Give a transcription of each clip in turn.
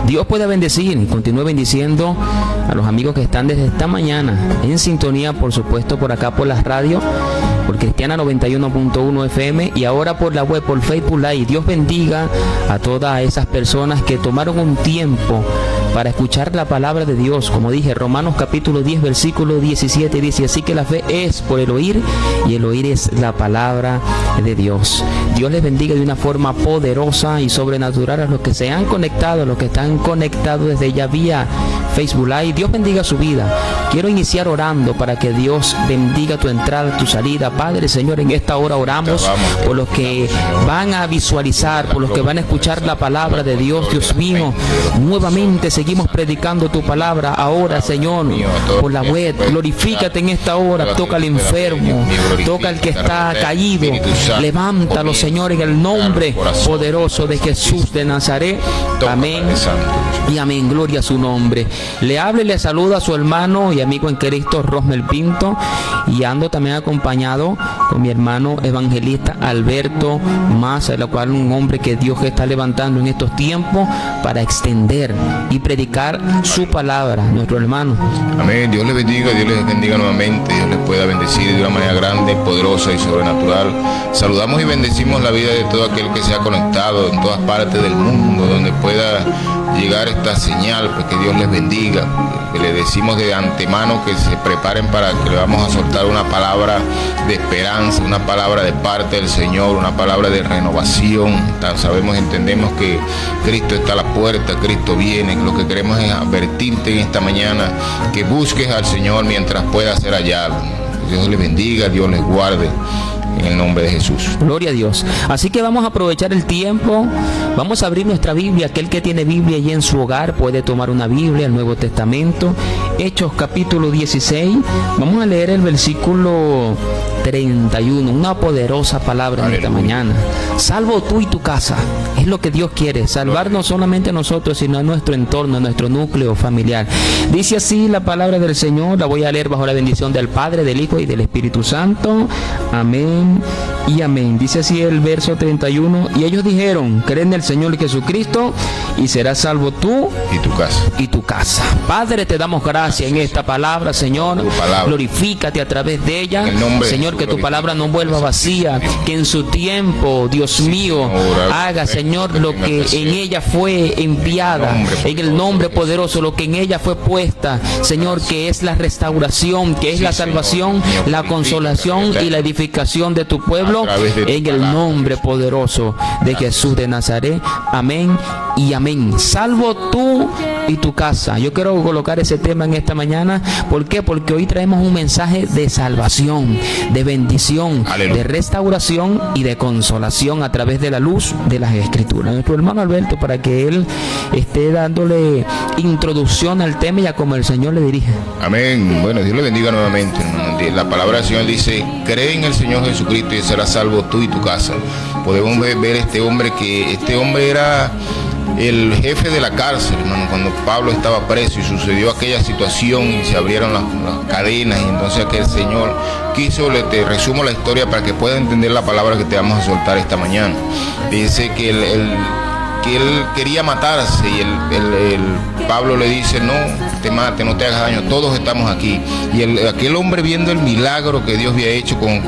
Dios pueda bendecir y continúe bendiciendo a los amigos que están desde esta mañana en sintonía, por supuesto, por acá por las radios, por Cristiana 91.1 FM y ahora por la web, por Facebook Live. Dios bendiga a todas esas personas que tomaron un tiempo para escuchar la palabra de Dios. Como dije, Romanos capítulo 10, versículo 17 dice: así que la fe es por el oír y el oír es la palabra de Dios. Dios les bendiga de una forma poderosa y sobrenatural a los que se han conectado, a los que están conectados desde ya vía Facebook Live. Dios bendiga su vida. Quiero iniciar orando para que Dios bendiga tu entrada, tu salida. Padre, Señor, en esta hora oramos por los que van a visualizar, por los que van a escuchar la palabra de Dios. Dios mío, nuevamente seguimos predicando tu palabra. Ahora, Señor, por la web, glorifícate en esta hora. Toca al enfermo, toca al que está caído. Levántalo, Señor, en el nombre poderoso de Jesús de Nazaret. Amén y amén. Gloria a su nombre. Le habla y le saluda a su hermano y amigo en Cristo, Rosmel Pinto, y ando también acompañado con mi hermano evangelista Alberto Maza, el cual un hombre que Dios está levantando en estos tiempos para extender y predicar su palabra, nuestro hermano. Amén. Dios les bendiga nuevamente. Dios les pueda bendecir de una manera grande, poderosa y sobrenatural. Saludamos y bendecimos la vida de todo aquel que se ha conectado en todas partes del mundo, donde pueda llegar esta señal, pues que Dios les bendiga. Que le decimos de antemano que se preparen para que le vamos a soltar una palabra de esperanza, una palabra de parte del Señor, una palabra de renovación. Sabemos, entendemos que Cristo está a la puerta, Cristo viene. Lo que queremos es advertirte en esta mañana que busques al Señor mientras pueda ser hallado. Dios les bendiga, Dios les guarde. En el nombre de Jesús. Gloria a Dios. Así que vamos a aprovechar el tiempo. Vamos a abrir nuestra Biblia. Aquel que tiene Biblia allí en su hogar puede tomar una Biblia, el Nuevo Testamento. Hechos capítulo 16. Vamos a leer el versículo 31. Una poderosa palabra en esta mañana. Salvo tú y tu casa. Es lo que Dios quiere. Salvar no solamente a nosotros, sino a nuestro entorno, a nuestro núcleo familiar. Dice así la palabra del Señor. La voy a leer bajo la bendición del Padre, del Hijo y del Espíritu Santo. Amén y amén. Dice así el verso 31. Y ellos dijeron: cree en el Señor Jesucristo y serás salvo tú y tu casa. Padre, te damos gracias en esta palabra, Señor. Glorifícate a través de ella, Señor, que tu palabra no vuelva vacía, que en su tiempo, Dios mío, haga, Señor, lo que en ella fue enviada, en el nombre poderoso, lo que en ella fue puesta, Señor, que es la restauración, que es la salvación, la consolación y la edificación de tu pueblo, en el nombre poderoso de Jesús de Nazaret. Amén y amén. Salvo tú y tu casa. Yo quiero colocar ese tema en esta mañana. ¿Por qué? Porque hoy traemos un mensaje de salvación, de bendición, de restauración y de consolación a través de la luz de las Escrituras. Nuestro hermano Alberto, para que él esté dándole introducción al tema y a como el Señor le dirige. Amén. Bueno, Dios le bendiga nuevamente, hermano. La palabra del Señor dice: cree en el Señor Jesucristo y serás salvo tú y tu casa. Podemos ver este hombre era el jefe de la cárcel, hermano, cuando Pablo estaba preso y sucedió aquella situación y se abrieron las cadenas, y entonces aquel Señor quiso, te resumo la historia para que puedas entender la palabra que te vamos a soltar esta mañana. Dice que él quería matarse y Pablo le dice: no te mates, no te hagas daño, todos estamos aquí. Y aquel hombre, viendo el milagro que Dios había hecho con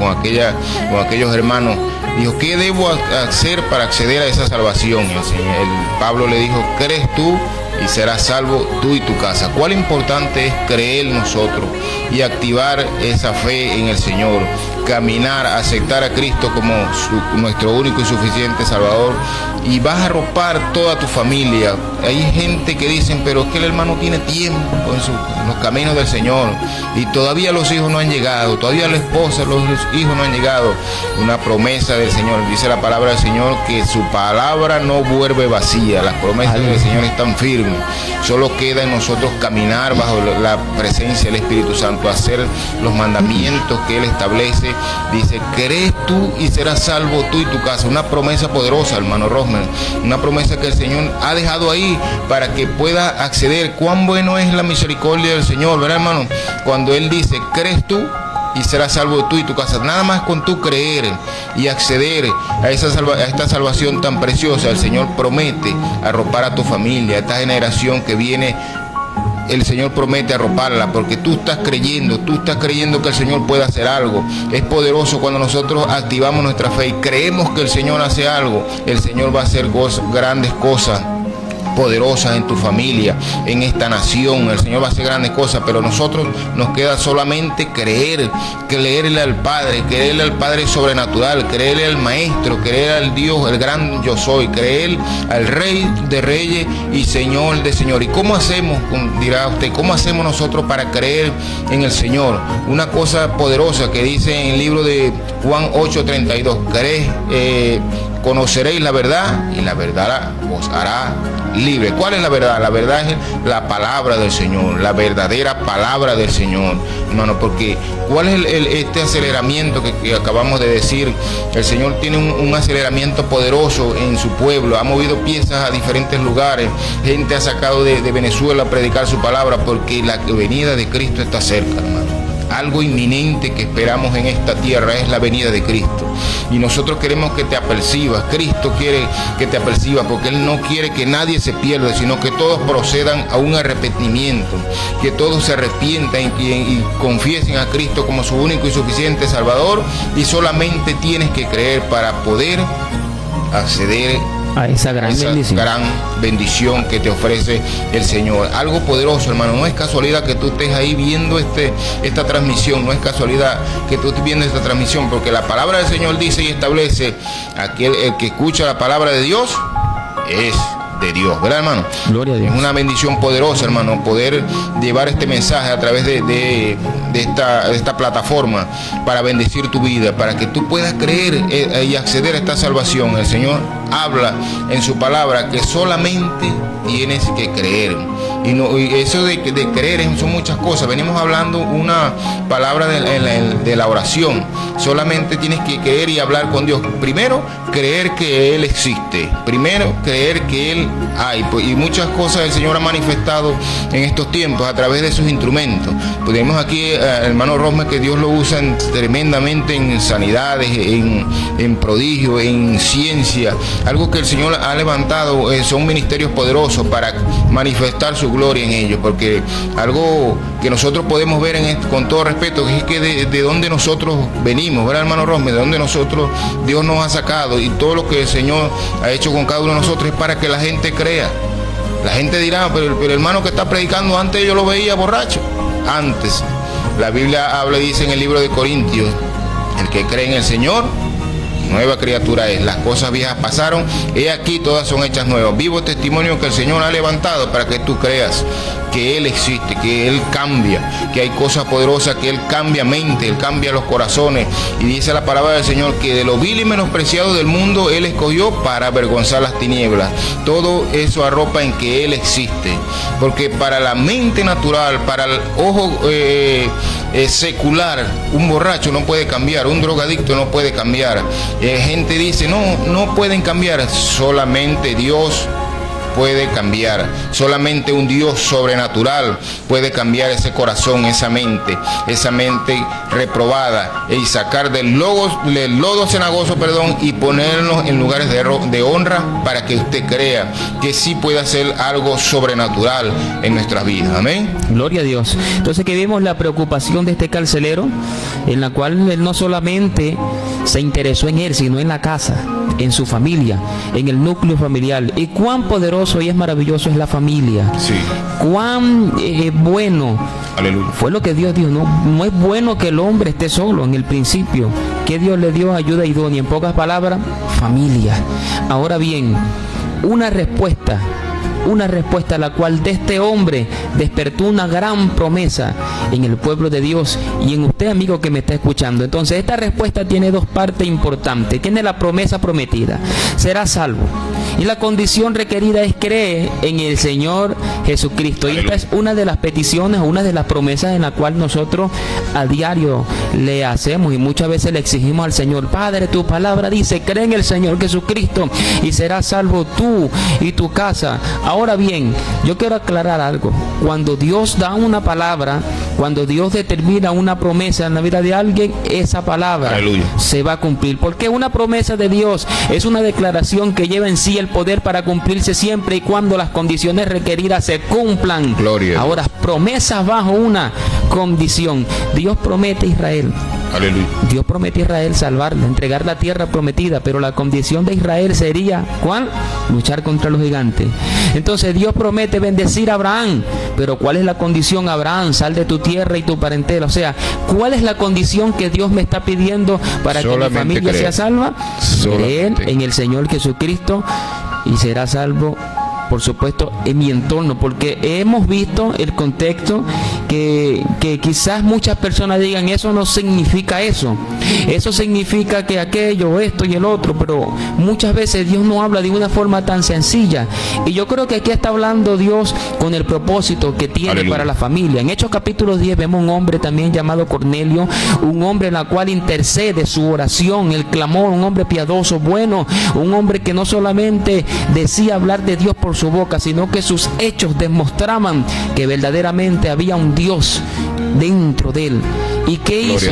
aquellos hermanos, dijo: ¿qué debo hacer para acceder a esa salvación? Y Pablo le dijo: crees tú y serás salvo tú y tu casa. Cuál importante es creer nosotros y activar esa fe en el Señor, caminar, aceptar a Cristo como nuestro único y suficiente Salvador, y vas a arropar toda tu familia. Hay gente que dicen, pero es que el hermano tiene tiempo en los caminos del Señor y todavía los hijos no han llegado, todavía la esposa, los hijos no han llegado. Una promesa del Señor, dice la palabra del Señor, que su palabra no vuelve vacía. Las promesas del Señor están firmes. Solo queda en nosotros caminar bajo la presencia del Espíritu Santo, hacer los mandamientos que Él establece. Dice, crees tú y serás salvo tú y tu casa. Una promesa poderosa, hermano Rosmer, una promesa que el Señor ha dejado ahí para que pueda acceder. Cuán bueno es la misericordia del Señor, ¿verdad, hermano? Cuando Él dice, crees tú y serás salvo tú y tu casa. Nada más con tu creer y acceder a esta salvación tan preciosa, el Señor promete arropar a tu familia, a esta generación que viene. El Señor promete arroparla porque tú estás creyendo que el Señor puede hacer algo. Es poderoso cuando nosotros activamos nuestra fe y creemos que el Señor hace algo. El Señor va a hacer grandes cosas poderosas en tu familia, en esta nación. El Señor va a hacer grandes cosas, pero nosotros nos queda solamente creerle al Padre sobrenatural, creerle al Maestro, creer al Dios, el gran yo soy, creer al Rey de Reyes y Señor de Señor. ¿Y cómo hacemos? Dirá usted, ¿cómo hacemos nosotros para creer en el Señor? Una cosa poderosa que dice en el libro de Juan 8:32, conoceréis la verdad y la verdad os hará libre. ¿Cuál es la verdad? La verdad es la palabra del Señor, la verdadera palabra del Señor, hermano, porque ¿cuál es este aceleramiento que acabamos de decir? El Señor tiene un aceleramiento poderoso en su pueblo, ha movido piezas a diferentes lugares, gente ha sacado de Venezuela a predicar su palabra, porque la venida de Cristo está cerca, hermano. Algo inminente que esperamos en esta tierra es la venida de Cristo. Y nosotros queremos que te apercibas. Cristo quiere que te apercibas porque Él no quiere que nadie se pierda, sino que todos procedan a un arrepentimiento, que todos se arrepientan y confiesen a Cristo como su único y suficiente Salvador. Y solamente tienes que creer para poder acceder a esa gran bendición que te ofrece el Señor. Algo poderoso, hermano. No es casualidad que tú estés ahí viendo esta transmisión. No es casualidad que tú estés viendo esta transmisión, porque la palabra del Señor dice y establece: el que escucha la palabra de Dios es de Dios, ¿verdad, hermano? Gloria a Dios. Es una bendición poderosa, hermano, poder llevar este mensaje a través de esta plataforma para bendecir tu vida, para que tú puedas creer y acceder a esta salvación. El Señor habla en su palabra que solamente tienes que creer. Y eso de creer son muchas cosas. Venimos hablando una palabra de la oración. Solamente tienes que creer y hablar con Dios. Primero, creer que Él existe. Primero, creer que Él hay. Y muchas cosas el Señor ha manifestado en estos tiempos a través de sus instrumentos. Tenemos aquí hermano Rosmer, que Dios lo usa tremendamente en sanidades, en prodigios, en ciencia. Algo que el Señor ha levantado son ministerios poderosos para manifestar su gloria en ellos, porque algo que nosotros podemos ver con todo respeto es que de donde nosotros venimos, ¿verdad, hermano Rosmer? De donde Dios nos ha sacado, y todo lo que el Señor ha hecho con cada uno de nosotros es para que la gente crea. La gente dirá, pero el hermano que está predicando, antes yo lo veía borracho. Antes, la Biblia habla y dice en el libro de Corintios: el que cree en el Señor, nueva criatura es. Las cosas viejas pasaron, he aquí todas son hechas nuevas. Vivo testimonio que el Señor ha levantado para que tú creas que Él existe, que Él cambia, que hay cosas poderosas, que Él cambia mente, Él cambia los corazones. Y dice la palabra del Señor que de lo vil y menospreciado del mundo Él escogió para avergonzar las tinieblas. Todo eso arropa en que Él existe, porque para la mente natural, para el ojo secular, un borracho no puede cambiar, un drogadicto no puede cambiar. Gente dice, no pueden cambiar. Solamente Dios puede cambiar. Solamente un Dios sobrenatural puede cambiar ese corazón, esa mente reprobada, y sacar del lodo cenagoso, y ponernos en lugares de honra, para que usted crea que sí puede hacer algo sobrenatural en nuestras vidas. Amén. Gloria a Dios. Entonces, que vemos la preocupación de este carcelero, en la cual él no solamente se interesó en él, sino en la casa, en su familia, en el núcleo familiar. Y cuán poderoso y es maravilloso es la familia. Sí. Cuán bueno. Aleluya. Fue lo que Dios dijo. No es bueno que el hombre esté solo en el principio. Que Dios le dio ayuda idónea. En pocas palabras, familia. Ahora bien, una respuesta a la cual de este hombre despertó una gran promesa en el pueblo de Dios y en usted, amigo, que me está escuchando. Entonces, esta respuesta tiene dos partes importantes. Tiene la promesa prometida: será salvo. Y la condición requerida es creer en el Señor Jesucristo. Y esta es una de las peticiones, una de las promesas en la cual nosotros a diario le hacemos y muchas veces le exigimos al Señor. Padre, tu palabra dice: cree en el Señor Jesucristo y serás salvo tú y tu casa. Ahora bien, yo quiero aclarar algo. Cuando Dios da una palabra, cuando Dios determina una promesa en la vida de alguien, esa palabra se va a cumplir. Porque una promesa de Dios es una declaración que lleva en sí el poder para cumplirse siempre y cuando las condiciones requeridas se cumplan. Gloria. Ahora, promesas bajo una condición. Dios promete a Israel. Aleluya. Dios promete a Israel salvarla, entregar la tierra prometida, pero la condición de Israel sería, ¿cuál? Luchar contra los gigantes. Entonces Dios promete bendecir a Abraham, pero ¿cuál es la condición? Abraham, sal de tu tierra y tu parentela. O sea, ¿cuál es la condición que Dios me está pidiendo para que mi familia sea salva? Creer en el Señor Jesucristo y será salvo, por supuesto, en mi entorno, porque hemos visto el contexto que quizás muchas personas digan: eso no significa eso significa que aquello, esto y el otro, pero muchas veces Dios no habla de una forma tan sencilla, y yo creo que aquí está hablando Dios con el propósito que tiene para la familia. En Hechos capítulo 10 vemos un hombre también llamado Cornelio, un hombre en la cual intercede su oración, el clamor, un hombre piadoso, bueno, un hombre que no solamente decía hablar de Dios por su boca, sino que sus hechos demostraban que verdaderamente había un Dios dentro de él. ¿Y qué hizo?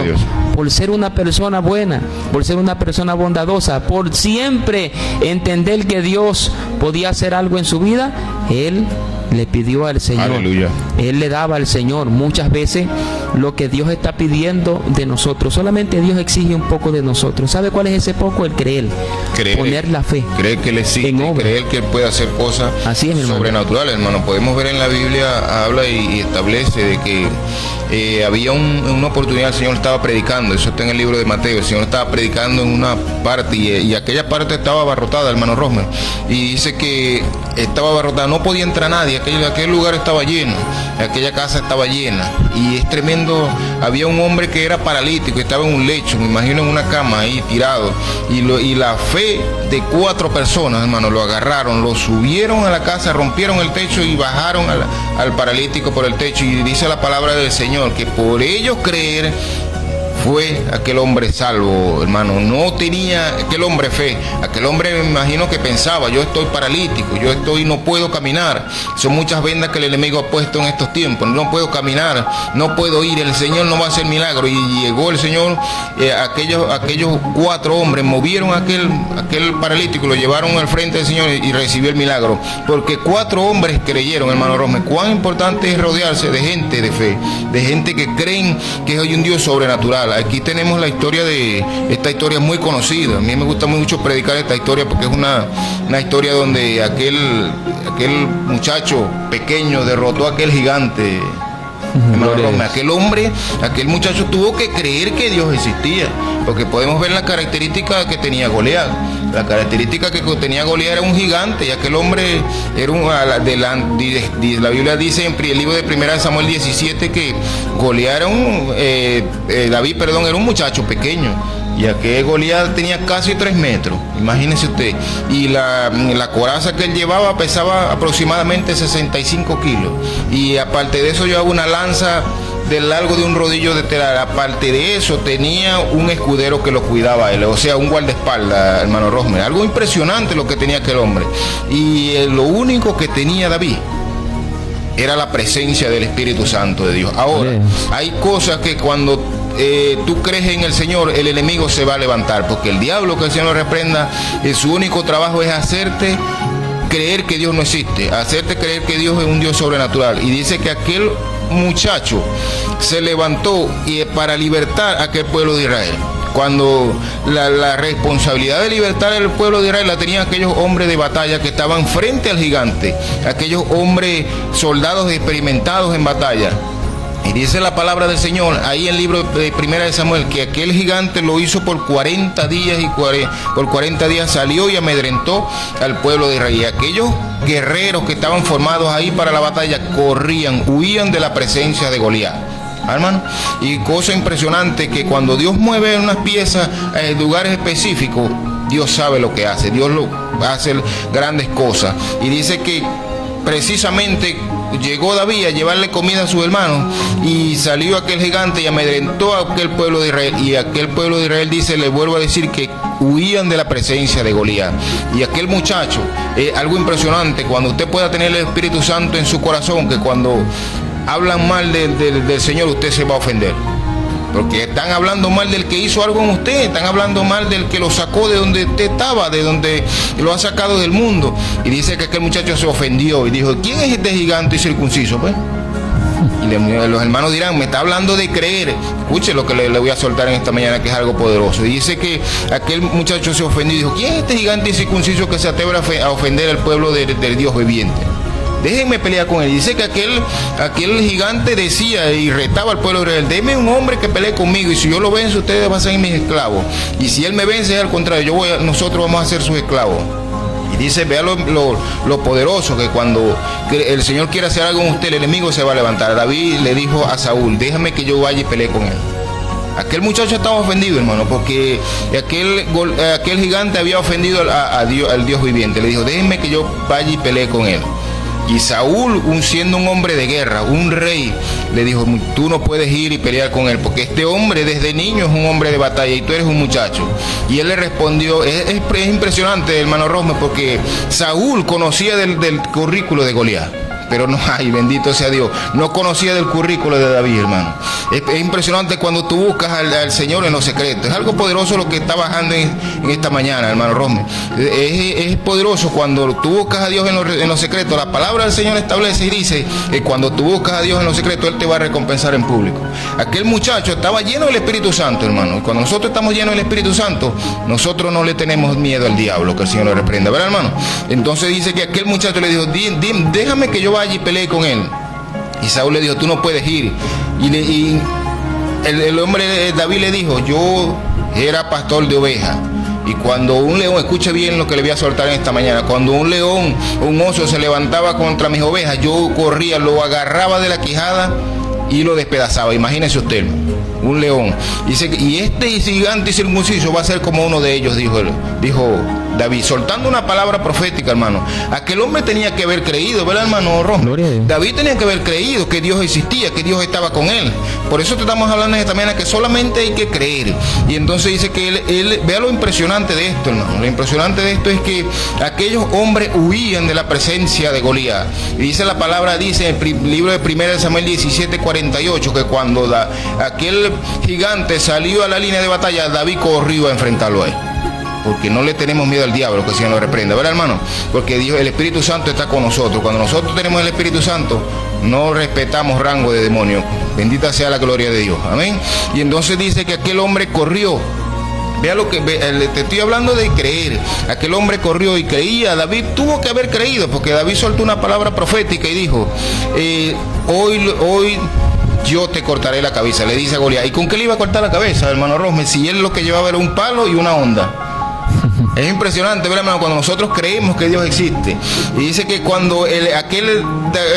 Por ser una persona buena, por ser una persona bondadosa, por siempre entender que Dios podía hacer algo en su vida, él le pidió al Señor. Aleluya. Él le daba al Señor muchas veces lo que Dios está pidiendo de nosotros. Solamente Dios exige un poco de nosotros. ¿Sabe cuál es ese poco? El creer. Poner la fe. Creer que Él existe, creer que Él puede hacer cosas sobrenaturales, hermano. Podemos ver en la Biblia, habla y establece de que había una oportunidad, el Señor estaba predicando, eso está en el libro de Mateo, el Señor estaba predicando en una parte y aquella parte estaba abarrotada, hermano Rosmer, y dice que estaba abarrotada, no podía entrar nadie, aquel lugar estaba lleno, aquella casa estaba llena, y es tremendo. Había un hombre que era paralítico, estaba en un lecho, me imagino, en una cama ahí tirado, y la fe de 4 personas, hermano, lo agarraron, lo subieron a la casa, rompieron el techo y bajaron al paralítico por el techo, y dice la palabra del Señor que por ellos creer fue aquel hombre salvo, hermano. No tenía aquel hombre fe. Aquel hombre, me imagino que pensaba: yo estoy paralítico, no puedo caminar. Son muchas vendas que el enemigo ha puesto en estos tiempos. No puedo caminar, no puedo ir, el Señor no va a hacer milagro. Y llegó el Señor, aquellos 4 hombres movieron aquel paralítico, lo llevaron al frente del Señor y recibió el milagro. Porque 4 hombres creyeron, hermano Rosme. Cuán importante es rodearse de gente de fe, de gente que creen que hay un Dios sobrenatural. Aquí tenemos la historia esta historia muy conocida. A mí me gusta mucho predicar esta historia porque es una historia donde aquel muchacho pequeño derrotó a aquel gigante. Aquel muchacho tuvo que creer que Dios existía, porque podemos ver la característica que tenía Goliat. La característica que tenía Goliat era un gigante, y aquel hombre era la Biblia dice en el libro de 1 Samuel 17 que Goliat era David era un muchacho pequeño, y aquel Goliat tenía casi 3 metros, imagínese usted, y la coraza que él llevaba pesaba aproximadamente 65 kilos, y aparte de eso llevaba una lanza del largo de un rodillo de tela. Aparte de eso tenía un escudero que lo cuidaba a él, o sea, un guardaespaldas, hermano Rosmer. Algo impresionante lo que tenía aquel hombre, y lo único que tenía David era la presencia del Espíritu Santo de Dios. Ahora, hay cosas que cuando tú crees en el Señor, el enemigo se va a levantar, porque el diablo, que el Señor lo reprenda, su único trabajo es hacerte creer que Dios no existe, hacerte creer que Dios es un Dios sobrenatural. Y dice que aquel muchacho se levantó para libertar a aquel pueblo de Israel. cuando la responsabilidad de libertar al pueblo de Israel la tenían aquellos hombres de batalla que estaban frente al gigante, aquellos hombres soldados experimentados en batalla. Y dice la palabra del Señor ahí en el libro de Primera de Samuel que aquel gigante lo hizo por 40 días y por 40 días salió y amedrentó al pueblo de Israel. Y aquellos guerreros que estaban formados ahí para la batalla corrían, huían de la presencia de Goliat. Hermano, y cosa impresionante que cuando Dios mueve unas piezas en lugares específicos, Dios sabe lo que hace, Dios lo hace grandes cosas. Y dice que precisamente llegó David a llevarle comida a sus hermanos y salió aquel gigante y amedrentó a aquel pueblo de Israel, y aquel pueblo de Israel, dice, le vuelvo a decir, que huían de la presencia de Goliat. Y aquel muchacho, algo impresionante, cuando usted pueda tener el Espíritu Santo en su corazón, que cuando hablan mal del Señor usted se va a ofender, porque están hablando mal del que hizo algo en usted, están hablando mal del que lo sacó de donde usted estaba, de donde lo ha sacado del mundo. Y dice que aquel muchacho se ofendió y dijo, ¿quién es este gigante y circunciso? Pues, y los hermanos dirán, me está hablando de creer. Escuche lo que le voy a soltar en esta mañana, que es algo poderoso. Y dice que aquel muchacho se ofendió y dijo, ¿quién es este gigante y circunciso que se atreve a ofender al pueblo del Dios viviente? Déjenme pelear con él. Dice que aquel gigante decía y retaba al pueblo de Israel, deme un hombre que pelee conmigo, y si yo lo venzo, ustedes van a ser mis esclavos, y si él me vence, es al contrario, nosotros vamos a ser sus esclavos. Y dice, vea lo poderoso, que cuando el Señor quiere hacer algo en usted, el enemigo se va a levantar. David le dijo a Saúl, déjame que yo vaya y pelee con él. Aquel muchacho estaba ofendido, hermano, porque aquel gigante había ofendido al Dios viviente. Le dijo, déjenme que yo vaya y pelee con él. Y Saúl, siendo un hombre de guerra, un rey, le dijo, tú no puedes ir y pelear con él, porque este hombre desde niño es un hombre de batalla y tú eres un muchacho. Y él le respondió, es impresionante, hermano Rosme, porque Saúl conocía del currículo de Goliat, pero no, ay, bendito sea Dios, no conocía del currículo de David, hermano. Es impresionante cuando tú buscas al Señor en lo secreto. Es algo poderoso lo que está bajando en esta mañana, hermano Rosme. Es poderoso cuando tú buscas a Dios en lo secreto. La palabra del Señor establece y dice que cuando tú buscas a Dios en lo secreto, Él te va a recompensar en público. Aquel muchacho estaba lleno del Espíritu Santo, hermano. Y cuando nosotros estamos llenos del Espíritu Santo, nosotros no le tenemos miedo al diablo, que el Señor lo reprenda, ¿verdad, hermano? Entonces dice que aquel muchacho le dijo, déjame que yo vaya y pelee con él. Y Saúl le dijo, tú no puedes ir. Y el hombre David le dijo, yo era pastor de ovejas, y cuando un león, escuche bien lo que le voy a soltar en esta mañana, cuando un león, un oso se levantaba contra mis ovejas, yo corría, lo agarraba de la quijada y lo despedazaba. Imagínese usted, un león. Dice, y este gigante circunciso va a ser como uno de ellos, dijo David, soltando una palabra profética, hermano. Aquel hombre tenía que haber creído, ¿verdad, hermano Ron? David tenía que haber creído que Dios existía, que Dios estaba con él. Por eso te estamos hablando en esta mañana que solamente hay que creer. Y entonces dice que él vea lo impresionante de esto, hermano. Lo impresionante de esto es que aquellos hombres huían de la presencia de Goliat. Y dice la palabra, dice en el libro de 1 de Samuel 17:48, que cuando aquel gigante salió a la línea de batalla, David corrió a enfrentarlo a él. Porque no le tenemos miedo al diablo, que el Señor lo reprenda, ¿verdad, hermano? Porque Dios, el Espíritu Santo está con nosotros. Cuando nosotros tenemos el Espíritu Santo, no respetamos rango de demonio. Bendita sea la gloria de Dios, amén. Y entonces dice que aquel hombre corrió. Vea lo que te estoy hablando de creer. Aquel hombre corrió y creía. David tuvo que haber creído, porque David soltó una palabra profética y dijo, hoy yo te cortaré la cabeza, le dice a Goliat. ¿Y con qué le iba a cortar la cabeza, hermano Rosme? Si él lo que llevaba era un palo y una onda. Es impresionante, ¿verdad, hermano? Cuando nosotros creemos que Dios existe. Y dice que cuando aquel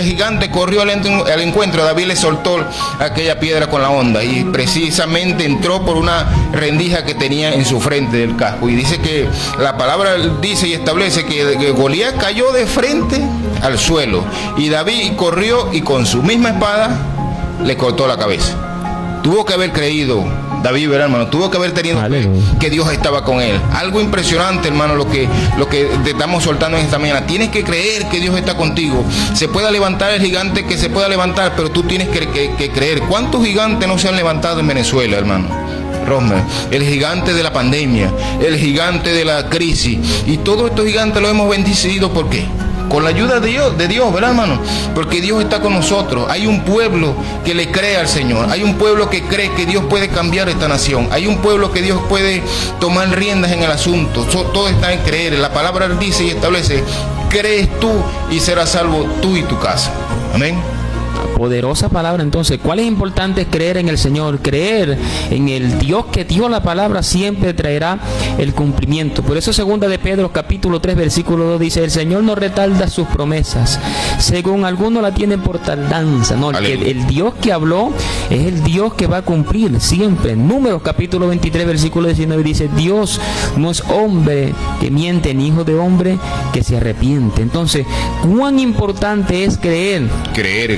gigante corrió al encuentro, David le soltó aquella piedra con la onda y precisamente entró por una rendija que tenía en su frente del casco. Y dice que la palabra dice y establece que Goliat cayó de frente al suelo, y David corrió y con su misma espada le cortó la cabeza. Tuvo que haber creído David, ¿verdad, hermano? Tuvo que haber tenido que Dios estaba con él. Algo impresionante, hermano, lo que te estamos soltando en esta mañana. Tienes que creer que Dios está contigo. Se pueda levantar el gigante que se pueda levantar, pero tú tienes que creer. ¿Cuántos gigantes no se han levantado en Venezuela, hermano? Rosmer, el gigante de la pandemia, el gigante de la crisis, y todos estos gigantes los hemos bendecido. ¿Por qué? con la ayuda de Dios, ¿verdad, hermano? Porque Dios está con nosotros. Hay un pueblo que le cree al Señor. Hay un pueblo que cree que Dios puede cambiar esta nación. Hay un pueblo que Dios puede tomar riendas en el asunto. Todo está en creer. La palabra dice y establece: crees tú y serás salvo tú y tu casa. Amén. Poderosa palabra. Entonces, ¿cuál es importante? Creer en el Señor, creer en el Dios que dio la palabra, siempre traerá el cumplimiento. Por eso segunda de Pedro capítulo 3 versículo 2 dice: el Señor no retarda sus promesas, según algunos la tienen por tardanza. No, el Dios que habló es el Dios que va a cumplir siempre. Números capítulo 23 versículo 19 dice: Dios no es hombre que miente, ni hijo de hombre que se arrepiente. Entonces, ¿cuán importante es creer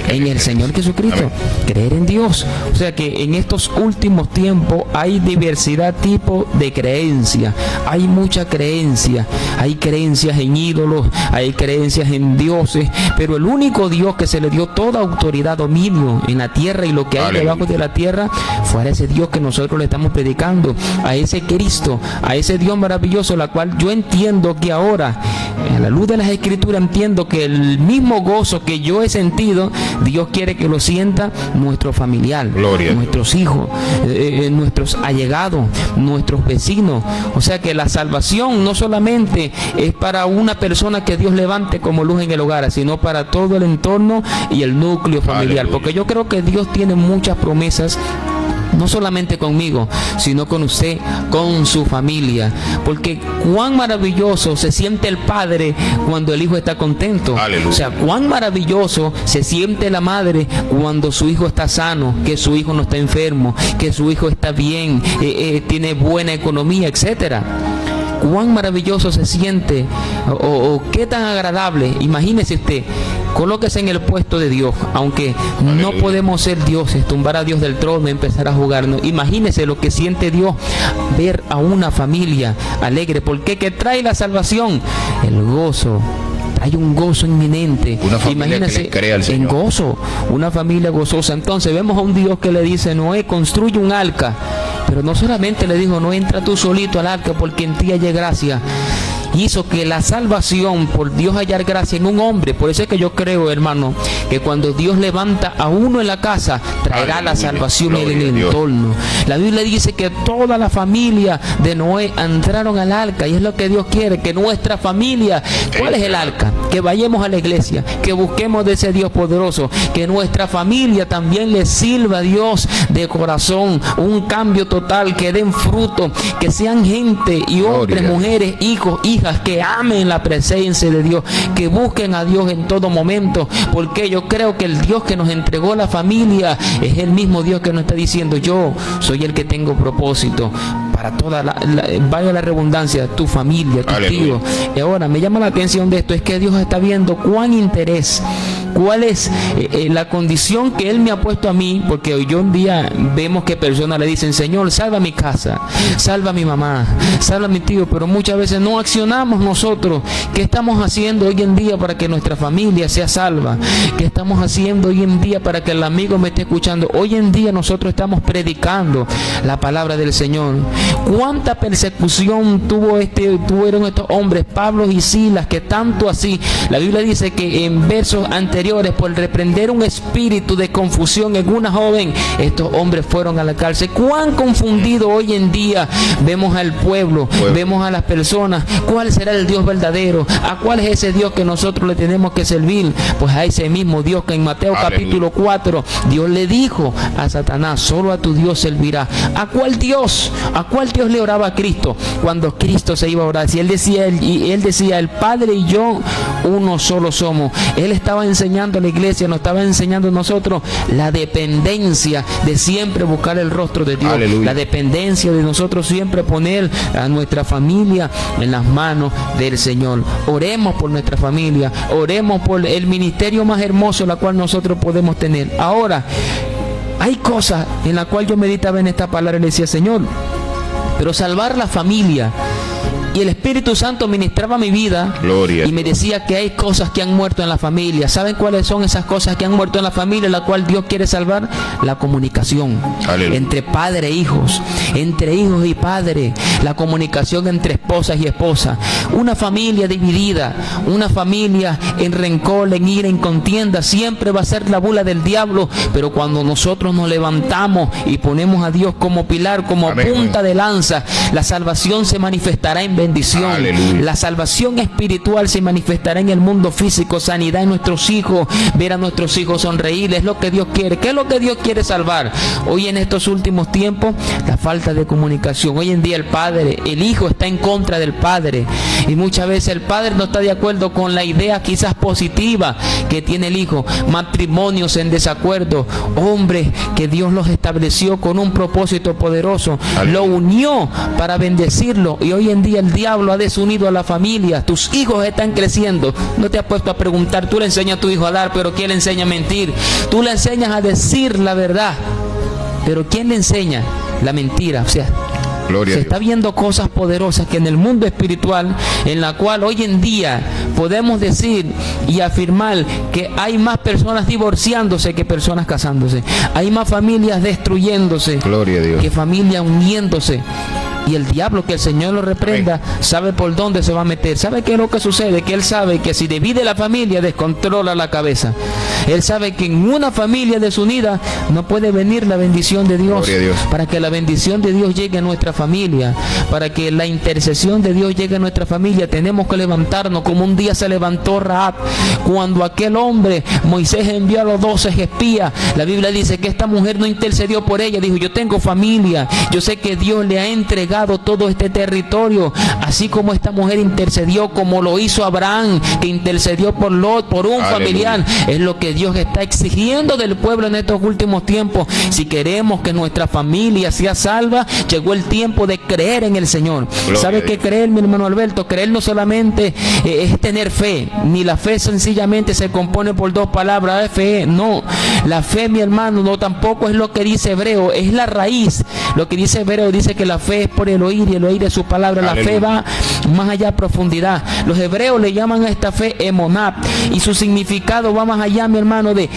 en el Señor Jesucristo? Amén. Creer en Dios. O sea que en estos últimos tiempos hay diversidad tipo de creencia. Hay mucha creencia. Hay creencias en ídolos, hay creencias en dioses, pero el único Dios que se le dio toda autoridad, dominio en la tierra y lo que hay debajo de la tierra, fue a ese Dios que nosotros le estamos predicando, a ese Cristo, a ese Dios maravilloso, la cual yo entiendo que ahora, a la luz de las Escrituras, entiendo que el mismo gozo que yo he sentido, Dios quiere que lo sienta nuestro familiar, nuestros hijos, nuestros allegados, nuestros vecinos. O sea que la salvación no solamente es para una persona que Dios levante como luz en el hogar, sino para todo el entorno y el núcleo familiar. Porque yo creo que Dios tiene muchas promesas, no solamente conmigo, sino con usted, con su familia. Porque cuán maravilloso se siente el padre cuando el hijo está contento. Aleluya. O sea, cuán maravilloso se siente la madre cuando su hijo está sano, que su hijo no está enfermo, que su hijo está bien, tiene buena economía, etcétera. Cuán maravilloso se siente, o qué tan agradable. Imagínese usted, colóquese en el puesto de Dios, aunque no podemos ser dioses, tumbar a Dios del trono y empezar a jugarnos. Imagínese lo que siente Dios, ver a una familia alegre, porque ¿qué trae la salvación? El gozo. Hay un gozo inminente. Una familia que le cree al Señor. En gozo, una familia gozosa. Entonces vemos a un Dios que le dice: Noé, construye un arca. Pero no solamente le dijo: no, entra tú solito al arca porque en ti haya gracia. Hizo que la salvación, por Dios hallar gracia en un hombre. Por eso es que yo creo, hermano, que cuando Dios levanta a uno en la casa, traerá la salvación en el entorno. La Biblia dice que toda la familia de Noé entraron al arca, y es lo que Dios quiere, que nuestra familia, ¿cuál es el arca? Que vayamos a la iglesia, que busquemos de ese Dios poderoso, que nuestra familia también le sirva a Dios de corazón, un cambio total, que den fruto, que sean gente y hombres, mujeres, hijos, hijas, que amen la presencia de Dios, que busquen a Dios en todo momento, porque yo creo que el Dios que nos entregó la familia es el mismo Dios que nos está diciendo: yo soy el que tengo propósito para toda vaya la redundancia, tu familia, tus hijos. Y ahora me llama la atención de esto, es que Dios está viendo cuán interés, cuál es la condición que Él me ha puesto a mí, porque hoy un día vemos que personas le dicen: Señor, salva mi casa, salva a mi mamá, salva a mi tío, pero muchas veces no accionamos nosotros. ¿Qué estamos haciendo hoy en día para que nuestra familia sea salva? ¿Qué estamos haciendo hoy en día para que el amigo me esté escuchando? Hoy en día nosotros estamos predicando la palabra del Señor. ¿Cuánta persecución tuvieron estos hombres, Pablo y Silas, que tanto así, la Biblia dice que en versos anteriores, por reprender un espíritu de confusión en una joven, estos hombres fueron a la cárcel? ¿Cuán confundido hoy en día vemos al pueblo, vemos a las personas? ¿Cuál será el Dios verdadero? ¿A cuál es ese Dios que nosotros le tenemos que servir? Pues a ese mismo Dios que en Mateo capítulo 4 Dios le dijo a Satanás: solo a tu Dios servirá. ¿A cuál Dios? ¿A cuál Dios le oraba a Cristo cuando Cristo se iba a orar? Si él decía, el Padre y yo uno solo somos. Él estaba enseñando a la iglesia, nos estaba enseñando a nosotros la dependencia de siempre buscar el rostro de Dios. Aleluya. La dependencia de nosotros siempre poner a nuestra familia en las manos del Señor. Oremos por nuestra familia, oremos por el ministerio más hermoso la cual nosotros podemos tener. Ahora, hay cosas en las cuales yo meditaba en esta palabra y le decía: Señor, pero salvar la familia, Y el Espíritu Santo ministraba mi vida. Gloria. Y me decía que hay cosas que han muerto en la familia. ¿Saben cuáles son esas cosas que han muerto en la familia, la cual Dios quiere salvar? La comunicación. Aleluya. Entre padre e hijos, entre hijos y padre, la comunicación entre esposas y esposas. Una familia dividida, una familia en rencor, en ira, en contienda, siempre va a ser la bula del diablo. Pero cuando nosotros nos levantamos y ponemos a Dios como pilar, como Amén. punta de lanza, la salvación se manifestará en bendición. Aleluya. La salvación espiritual se manifestará en el mundo físico, sanidad en nuestros hijos, ver a nuestros hijos sonreír. Es lo que Dios quiere. ¿Qué es lo que Dios quiere salvar? Hoy en estos últimos tiempos, la falta de comunicación. Hoy en día el padre, el hijo está en contra del padre, y muchas veces el padre no está de acuerdo con la idea quizás positiva que tiene el hijo. Matrimonios en desacuerdo, hombres que Dios los estableció con un propósito poderoso, lo unió para bendecirlo, y hoy en día el diablo ha desunido a la familia. Tus hijos están creciendo. No te has puesto a preguntar, tú le enseñas a tu hijo a dar, pero ¿quién le enseña a mentir? Tú le enseñas a decir la verdad, pero ¿quién le enseña la mentira? O sea, Gloria se a está Dios. viendo cosas poderosas que en el mundo espiritual, en la cual hoy en día podemos decir y afirmar que hay más personas divorciándose que personas casándose. Hay más familias destruyéndose Gloria a Dios. que familias uniéndose. Y el diablo, que el Señor lo reprenda, sabe por dónde se va a meter. ¿Sabe qué es lo que sucede? Que él sabe que si divide la familia, descontrola la cabeza. Él sabe que en una familia desunida no puede venir la bendición de Dios. Gloria a Dios. Para que la bendición de Dios llegue a nuestra familia, para que la intercesión de Dios llegue a nuestra familia, tenemos que levantarnos como un día se levantó Rahab. Cuando aquel hombre, Moisés envió a los 12 espías, la Biblia dice que esta mujer no intercedió por ella. Dijo: yo tengo familia, yo sé que Dios le ha entregado todo este territorio, así como esta mujer intercedió, como lo hizo Abraham, que intercedió por Lot, por un Aleluya. familiar. Es lo que Dios está exigiendo del pueblo en estos últimos tiempos. Si queremos que nuestra familia sea salva, llegó el tiempo de creer en el Señor. Gloria ¿Sabe a qué Dios. creer, mi hermano Alberto? Creer no solamente es tener fe, ni la fe sencillamente se compone por dos palabras, fe, no. La fe, mi hermano, no tampoco es lo que dice Hebreo, es la raíz. Lo que dice Hebreo dice que la fe es por el oír, y el oír es su palabra. La Aleluya. fe va más allá a profundidad. Los hebreos le llaman a esta fe emonat, y su significado va más allá, mi hermano, de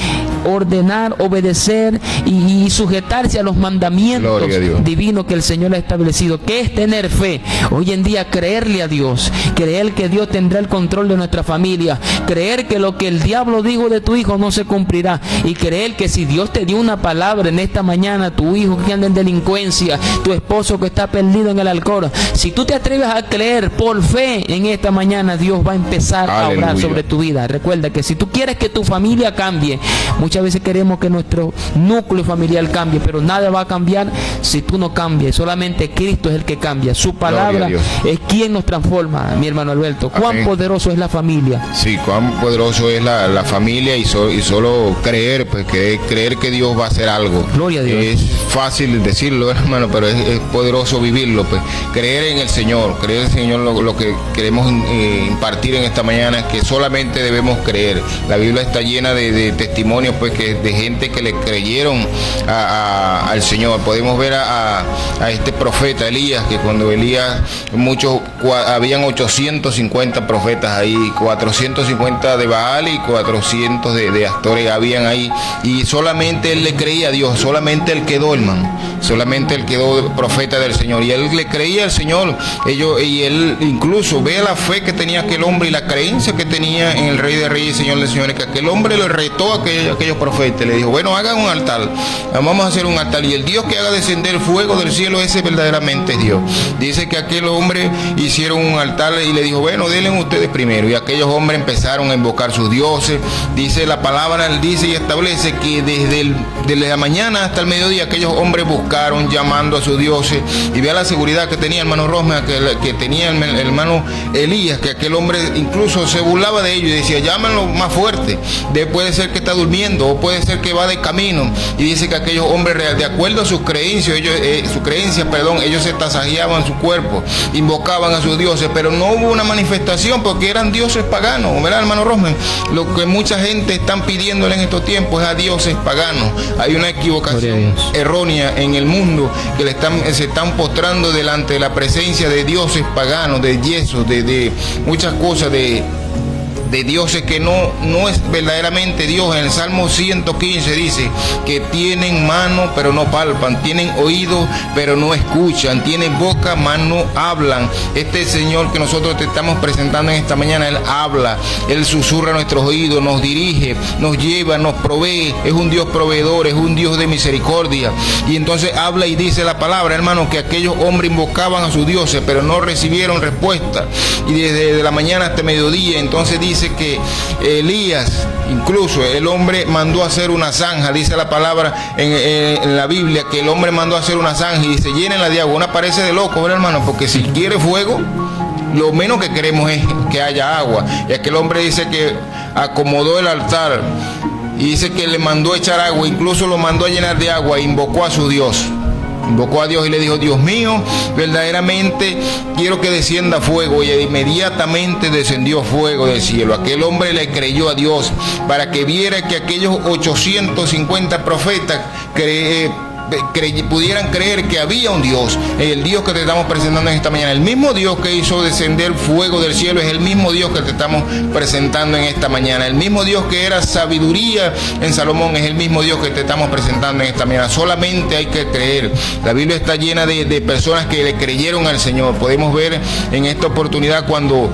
ordenar, obedecer y sujetarse a los mandamientos Gloria a Dios. divinos que el Señor ha establecido. ¿Qué es tener fe? Hoy en día creerle a Dios, creer que Dios tendrá el control de nuestra familia, creer que lo que el diablo dijo de tu hijo no se cumplirá, y creer que si Dios te dio una palabra en esta mañana, tu hijo que anda en delincuencia, tu esposo que está perdido en el alcohol, si tú te atreves a creer por fe en esta mañana, Dios va a empezar a orar Aleluya. sobre tu vida. Recuerda que si tú quieres que tu familia cambie, muchas veces queremos que nuestro núcleo familiar cambie, pero nada va a cambiar si tú no cambias. Solamente Cristo es el que cambia. Su palabra a Dios. es quien nos transforma, mi hermano Alberto. Cuán Amén. poderoso es la familia. Sí, cuán poderoso es la familia, y solo creer, pues creer que Dios va a hacer algo. Gloria a Dios. Es fácil decirlo, hermano, pero es poderoso vivirlo. Pues creer en el Señor, creer en el Señor. Lo que queremos impartir en esta mañana es que solamente debemos creer. La Biblia está llena de testimonios, pues, que de gente que le creyeron al Señor. Podemos ver a este profeta Elías, que cuando Elías, habían 850 profetas ahí, 450 de Baal y 400 de Astores habían ahí, y solamente él le creía a Dios, solamente él quedó, hermano, solamente él quedó profeta del Señor, y él le creía al Señor. Y él incluso vea la fe que tenía aquel hombre y la creencia que tenía en el Rey de Reyes y Señor de Señores, que aquel hombre le retó a aquellos profetas, le dijo: bueno, hagan un altar, vamos a hacer un altar, y el Dios que haga descender fuego del cielo, ese verdaderamente es Dios. Dice que aquel hombre hicieron un altar y le dijo: bueno, denle ustedes primero, y aquellos hombres empezaron a invocar sus dioses. Dice la palabra, él dice y establece que desde la mañana hasta el mediodía aquellos hombres buscaron, llamando a sus dioses, y vea la seguridad que tenía, hermano Rosma, que tenía el hermano Elías, que aquel hombre incluso se burlaba de ellos y decía: llámenlo más fuerte, puede ser que está durmiendo. yendo, o puede ser que va de camino, y dice que aquellos hombres, de acuerdo a sus creencias, ellos se tasajeaban su cuerpo, invocaban a sus dioses, pero no hubo una manifestación porque eran dioses paganos, ¿verdad, hermano Rosman? Lo que mucha gente están pidiéndole en estos tiempos es a dioses paganos. Hay una equivocación errónea en el mundo, que se están postrando delante de la presencia de dioses paganos, de yesos, de muchas cosas, de dioses que no es verdaderamente Dios. En el Salmo 115 dice que tienen mano pero no palpan, tienen oídos pero no escuchan, tienen boca mas no hablan. Este Señor que nosotros te estamos presentando en esta mañana, Él habla, Él susurra a nuestros oídos, nos dirige, nos lleva, nos provee, es un Dios proveedor, es un Dios de misericordia. Y entonces habla y dice la palabra, hermano, que aquellos hombres invocaban a sus dioses pero no recibieron respuesta, y desde la mañana hasta mediodía. Entonces dice que Elías, incluso el hombre mandó a hacer una zanja, dice la palabra en la Biblia, que el hombre mandó a hacer una zanja y dice, llénenla de agua. Una parece de loco, ¿verdad, hermano? Porque si quiere fuego, lo menos que queremos es que haya agua. Y aquel hombre dice que acomodó el altar y dice que le mandó a echar agua, incluso lo mandó a llenar de agua e invocó a su Dios. Invocó a Dios y le dijo, Dios mío, verdaderamente quiero que descienda fuego. Y inmediatamente descendió fuego del cielo. Aquel hombre le creyó a Dios para que viera que aquellos 850 profetas pudieran creer que había un Dios, el Dios que te estamos presentando en esta mañana. El mismo Dios que hizo descender fuego del cielo es el mismo Dios que te estamos presentando en esta mañana. El mismo Dios que era sabiduría en Salomón es el mismo Dios que te estamos presentando en esta mañana. Solamente hay que creer. La Biblia está llena de personas que le creyeron al Señor. Podemos ver en esta oportunidad cuando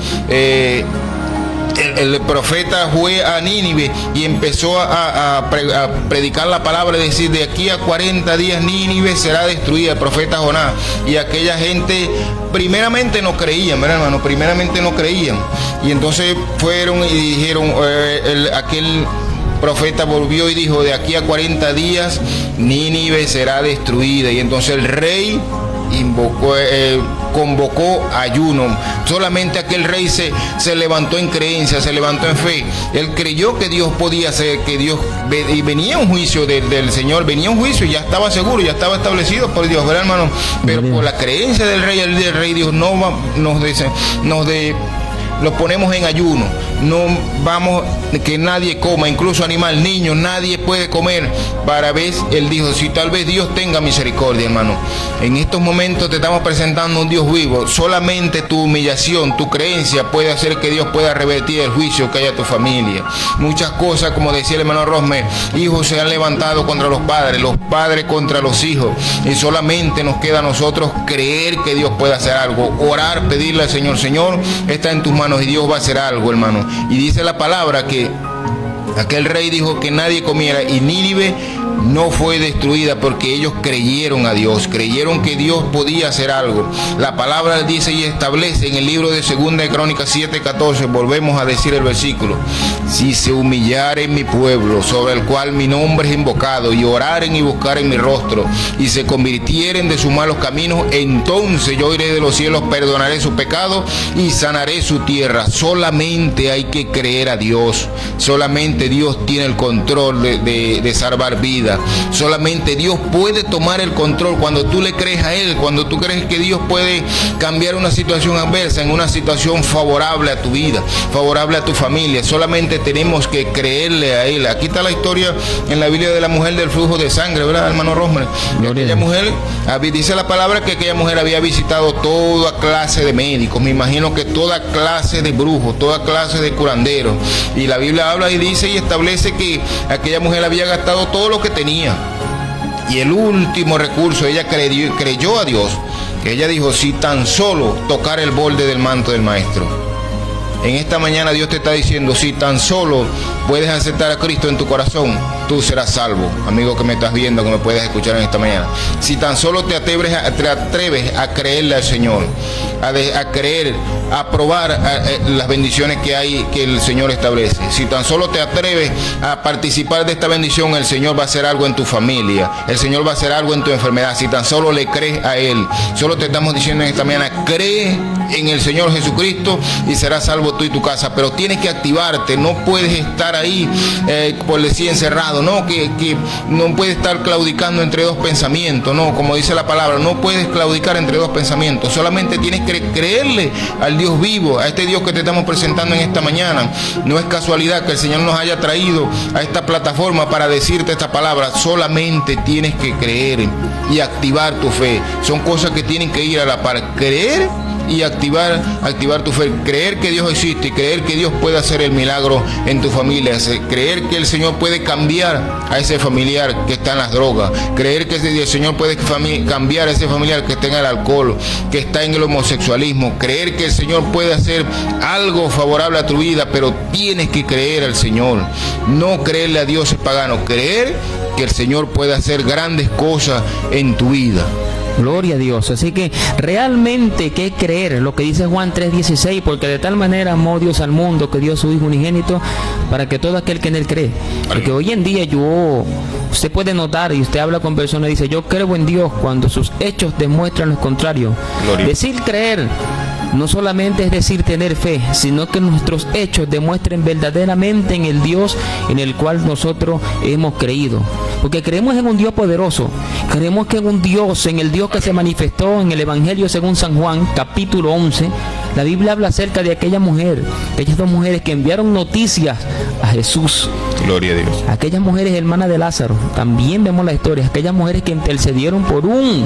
el profeta fue a Nínive y empezó a predicar la palabra, es decir, de aquí a 40 días Nínive será destruida, el profeta Jonás. Y aquella gente primeramente no creían, ¿verdad, hermano? Primeramente no creían. Y entonces fueron y dijeron, aquel profeta volvió y dijo, de aquí a 40 días Nínive será destruida. Y entonces el rey convocó ayuno. Solamente aquel rey se levantó en creencia, se levantó en fe. Él creyó que Dios podía hacer, que Dios, y venía un juicio del Señor, venía un juicio, ya estaba seguro, ya estaba establecido por Dios, ¿verdad, hermano? Pero por la creencia del rey, el rey dijo, los ponemos en ayuno, no vamos que nadie coma, incluso animal, niño, nadie puede comer, para ver. Él dijo, si tal vez Dios tenga misericordia, hermano. En estos momentos te estamos presentando un Dios vivo. Solamente tu humillación, tu creencia puede hacer que Dios pueda revertir el juicio que haya a tu familia. Muchas cosas, como decía el hermano Rosme, hijos se han levantado contra los padres contra los hijos, y solamente nos queda a nosotros creer que Dios puede hacer algo, orar, pedirle al Señor, Señor, está en tus manos y Dios va a hacer algo, hermano. Y dice la palabra que aquel rey dijo que nadie comiera, y Nínive no fue destruida porque ellos creyeron a Dios, creyeron que Dios podía hacer algo. La palabra dice y establece en el libro de 2 de Crónicas 7:14, volvemos a decir el versículo: si se humillare mi pueblo, sobre el cual mi nombre es invocado, y oraren y buscaren mi rostro, y se convirtieren de sus malos caminos, entonces yo iré de los cielos, perdonaré su pecado y sanaré su tierra. Solamente hay que creer a Dios. Solamente Dios tiene el control de salvar vidas. Solamente Dios puede tomar el control cuando tú le crees a Él, cuando tú crees que Dios puede cambiar una situación adversa en una situación favorable a tu vida, favorable a tu familia. Solamente tenemos que creerle a Él. Aquí está la historia en la Biblia de la mujer del flujo de sangre, ¿verdad, hermano Rosmer? Aquella mujer, dice la palabra que aquella mujer había visitado toda clase de médicos, me imagino que toda clase de brujos, toda clase de curanderos, y la Biblia habla y dice y establece que aquella mujer había gastado todo lo que tenía, y el último recurso, ella creyó a Dios, que ella dijo, si tan solo tocar el borde del manto del maestro. En esta mañana Dios te está diciendo, si tan solo puedes aceptar a Cristo en tu corazón, tú serás salvo. Amigo que me estás viendo, que me puedes escuchar en esta mañana, si tan solo te atreves a creerle al Señor, a creer, a probar las bendiciones que hay, que el Señor establece, si tan solo te atreves a participar de esta bendición, el Señor va a hacer algo en tu familia, el Señor va a hacer algo en tu enfermedad. Si tan solo le crees a Él, solo te estamos diciendo en esta mañana, cree en el Señor Jesucristo y serás salvo tú y tu casa. Pero tienes que activarte, no puedes estar estar ahí, por decir encerrado, no, que no puede estar claudicando entre dos pensamientos, no, como dice la palabra, no puedes claudicar entre dos pensamientos, solamente tienes que creerle al Dios vivo, a este Dios que te estamos presentando en esta mañana. No es casualidad que el Señor nos haya traído a esta plataforma para decirte esta palabra, solamente tienes que creer y activar tu fe. Son cosas que tienen que ir a la par, creer y activar tu fe, creer que Dios existe y creer que Dios puede hacer el milagro en tu familia, creer que el Señor puede cambiar a ese familiar que está en las drogas, creer que el Señor puede cambiar a ese familiar que está en el alcohol, que está en el homosexualismo, creer que el Señor puede hacer algo favorable a tu vida, pero tienes que creer al Señor, no creerle a dioses paganos, creer que el Señor puede hacer grandes cosas en tu vida. Gloria a Dios. Así que realmente que creer lo que dice Juan 3:16, porque de tal manera amó Dios al mundo que dio a su Hijo unigénito para que todo aquel que en él cree. Porque hoy en día usted puede notar y usted habla con personas y dice, yo creo en Dios cuando sus hechos demuestran lo contrario. Gloria. Decir creer no solamente es decir tener fe, sino que nuestros hechos demuestren verdaderamente en el Dios en el cual nosotros hemos creído. Porque creemos en un Dios poderoso, creemos que en un Dios, en el Dios que se manifestó en el Evangelio según San Juan, capítulo 11, la Biblia habla acerca de aquellas dos mujeres que enviaron noticias a Jesús. Gloria a Dios. Aquellas mujeres hermanas de Lázaro, también vemos la historia, aquellas mujeres que intercedieron por un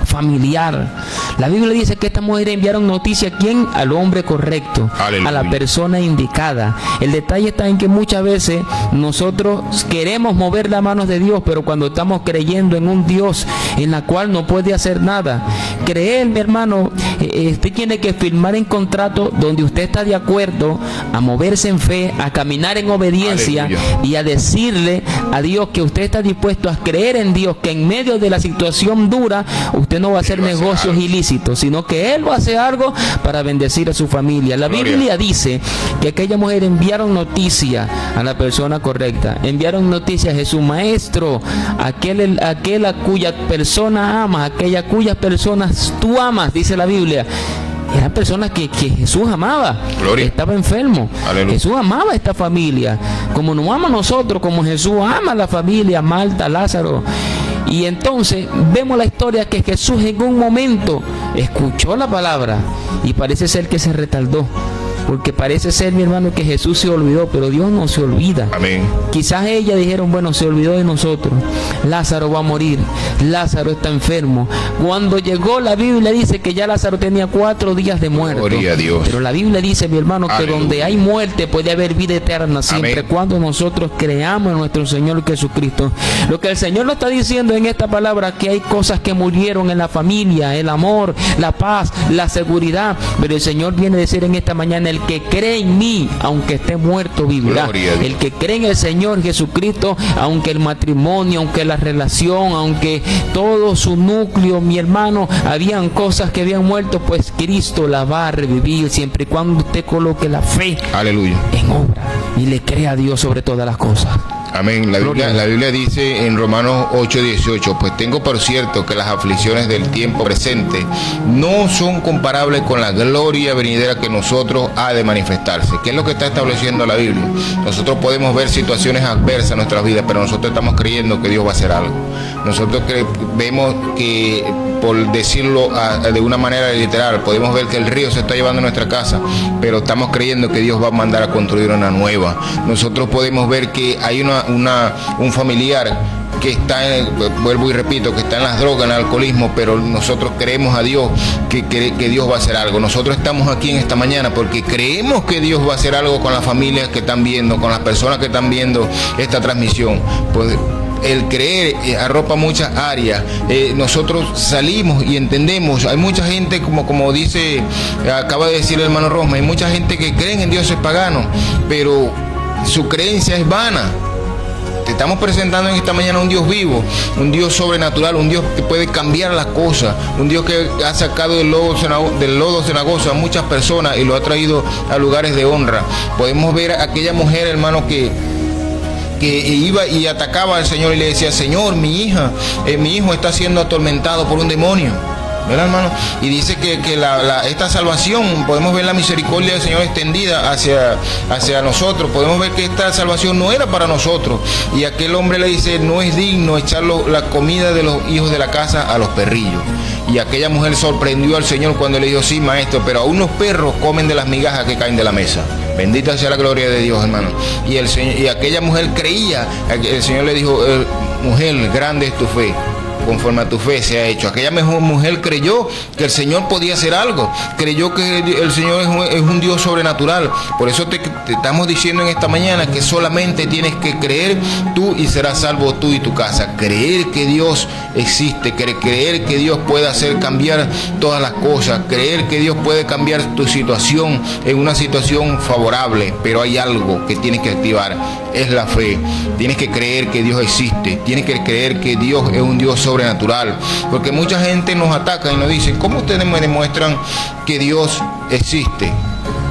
familiar. La Biblia dice que estas mujeres enviaron noticia ¿a quién? Al hombre correcto. Aleluya. A la persona indicada. El detalle está en que muchas veces nosotros queremos mover las manos de Dios, pero cuando estamos creyendo en un Dios en la cual no puede hacer nada, creer, mi hermano, usted tiene que firmar en contrato donde usted está de acuerdo a moverse en fe, a caminar en obediencia. Aleluya. Y a decirle a Dios que usted está dispuesto a creer en Dios, que en medio de la situación dura usted no va a hacer negocios ilícitos, sino que Él va a hacer algo para bendecir a su familia. La Biblia dice que aquella mujer enviaron noticia a la persona correcta, enviaron noticia a Jesús, maestro, aquel a cuya persona amas, aquella cuyas personas tú amas, dice la Biblia. Eran personas que Jesús amaba. Gloria. Estaba enfermo. Aleluya. Jesús amaba a esta familia, como nos ama a nosotros, como Jesús ama a la familia, Marta, Lázaro. Y entonces vemos la historia que Jesús en un momento escuchó la palabra y parece ser que se retardó. Porque parece ser, mi hermano, que Jesús se olvidó, pero Dios no se olvida. Amén. Quizás ellas dijeron, bueno, se olvidó de nosotros. Lázaro va a morir. Lázaro está enfermo. Cuando llegó, la Biblia dice que ya Lázaro tenía 4 días de muerto. Gloria a Dios. Pero la Biblia dice, mi hermano, que aleluya, donde hay muerte puede haber vida eterna, siempre amén, cuando nosotros creamos en nuestro Señor Jesucristo. Lo que el Señor nos está diciendo en esta palabra, que hay cosas que murieron en la familia, el amor, la paz, la seguridad. Pero el Señor viene a decir en esta mañana, el que cree en mí, aunque esté muerto, vivirá. El que cree en el Señor Jesucristo, aunque el matrimonio, aunque la relación, aunque todo su núcleo, mi hermano, habían cosas que habían muerto, pues Cristo la va a revivir, siempre y cuando usted coloque la fe, aleluya, en obra y le crea a Dios sobre todas las cosas. Amén. La Biblia dice en Romanos 8:18, pues tengo por cierto que las aflicciones del tiempo presente no son comparables con la gloria venidera que nosotros ha de manifestarse. ¿Qué es lo que está estableciendo la Biblia? Nosotros podemos ver situaciones adversas en nuestras vidas, pero nosotros estamos creyendo que Dios va a hacer algo. Nosotros vemos que, por decirlo de una manera literal, podemos ver que el río se está llevando a nuestra casa, pero estamos creyendo que Dios va a mandar a construir una nueva. Nosotros podemos ver que hay un familiar que está, vuelvo y repito, que está en las drogas, en el alcoholismo, pero nosotros creemos a Dios que Dios va a hacer algo. Nosotros estamos aquí en esta mañana porque creemos que Dios va a hacer algo con las familias que están viendo, con las personas que están viendo esta transmisión. Pues el creer arropa muchas áreas. Nosotros salimos y entendemos. Hay mucha gente, como dice, acaba de decir el hermano Rosma, hay mucha gente que creen en dioses paganos, pero su creencia es vana. Te estamos presentando en esta mañana un Dios vivo, un Dios sobrenatural, un Dios que puede cambiar las cosas, un Dios que ha sacado del lodo cenagoso a muchas personas y lo ha traído a lugares de honra. Podemos ver a aquella mujer, hermano, que iba y atacaba al Señor y le decía, Señor, mi hijo está siendo atormentado por un demonio. ¿verdad, hermano? Y dice que esta salvación, podemos ver la misericordia del Señor extendida hacia nosotros. Podemos ver que esta salvación no era para nosotros. Y aquel hombre le dice, no es digno echar la comida de los hijos de la casa a los perrillos. Y aquella mujer sorprendió al Señor cuando le dijo, sí, maestro, pero aún los perros comen de las migajas que caen de la mesa. Bendita sea la gloria de Dios, hermano. Y aquella mujer creía, el Señor le dijo, mujer, grande es tu fe, conforme a tu fe se ha hecho. Aquella mujer creyó que el Señor podía hacer algo, creyó que el Señor es un Dios sobrenatural. Por eso te estamos diciendo en esta mañana que solamente tienes que creer tú y serás salvo tú y tu casa. Creer que Dios existe, creer que Dios puede hacer cambiar todas las cosas, creer que Dios puede cambiar tu situación en una situación favorable. Pero hay algo que tienes que activar, es la fe. Tienes que creer que Dios existe, tienes que creer que Dios es un Dios sobrenatural, porque mucha gente nos ataca y nos dice, ¿cómo ustedes me demuestran que Dios existe?